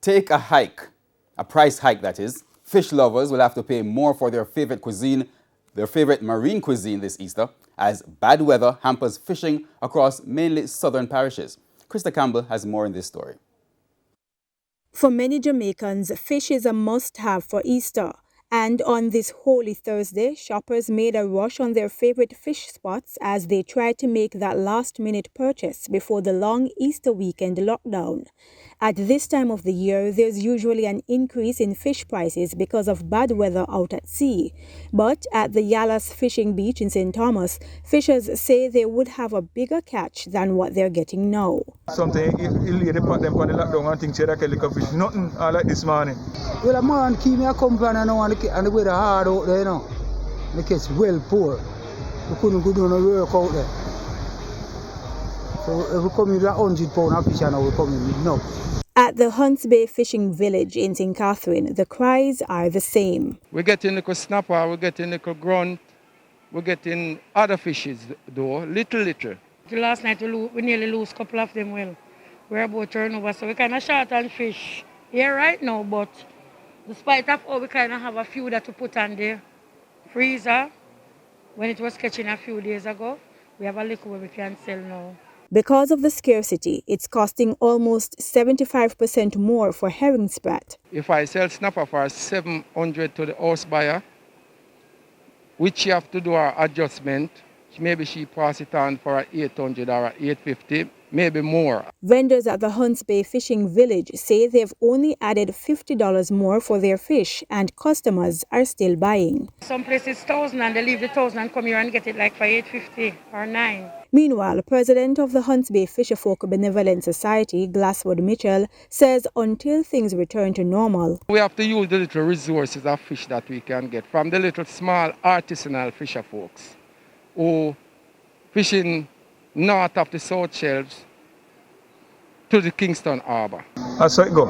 take a hike, a price hike that is. Fish lovers will have to pay more for their favorite cuisine, their favorite marine cuisine this Easter, as bad weather hampers fishing across mainly southern parishes. Krista Campbell has more in this story. For many Jamaicans, fish is a must-have for Easter. And on this Holy Thursday, shoppers made a rush on their favorite fish spots as they tried to make that last-minute purchase before the long Easter weekend lockdown. At this time of the year, there's usually an increase in fish prices because of bad weather out at sea. But at the Yalas Fishing Beach in St. Thomas, fishers say they would have a bigger catch than what they're getting now. Something lady put them on the lockdown and think say that can fish. Nothing I like this morning. Well, a man keep me a company now and the weather hard out there, you know. The kids well poor. We couldn't go down and work out there. So if we come in with £100 of fish now, we come in with no. At the Hunts Bay Fishing Village in St. Catherine, the cries are the same. We're getting little snapper, we're getting little grunt, we're getting other fishes though, little. The last night we nearly lose a couple of them. Well, we're about turnover, so we're kind of short on fish here right now, but despite of all, we kind of have a few that we put on the freezer when it was catching a few days ago. We have a little where we can sell now. Because of the scarcity, it's costing almost 75% more for herring sprat. If I sell snapper for $700 to the house buyer, which you have to do an adjustment, maybe she pass it on for $800 or $850, maybe more. Vendors at the Hunts Bay Fishing Village say they've only added $50 more for their fish and customers are still buying. Some places $1,000 and they leave the $1,000 and come here and get it like for $850 or $9. Meanwhile, President of the Hunts Bay Fisherfolk Benevolent Society, Glasswood Mitchell, says until things return to normal, we have to use the little resources of fish that we can get from the little small artisanal fisher folks who fishing north of the South Shelves to the Kingston Harbour. That's how it go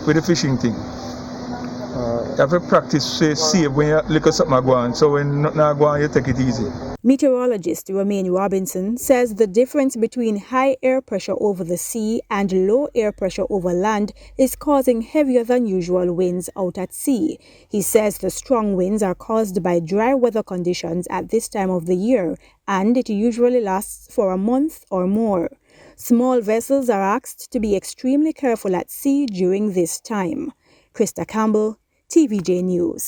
with the fishing thing. You have to practice safe when you look at something go on, so when nothing go on, you take it easy. Meteorologist Romaine Robinson says the difference between high air pressure over the sea and low air pressure over land is causing heavier than usual winds out at sea. He says the strong winds are caused by dry weather conditions at this time of the year, and it usually lasts for a month or more. Small vessels are asked to be extremely careful at sea during this time. Krista Campbell, TVJ News.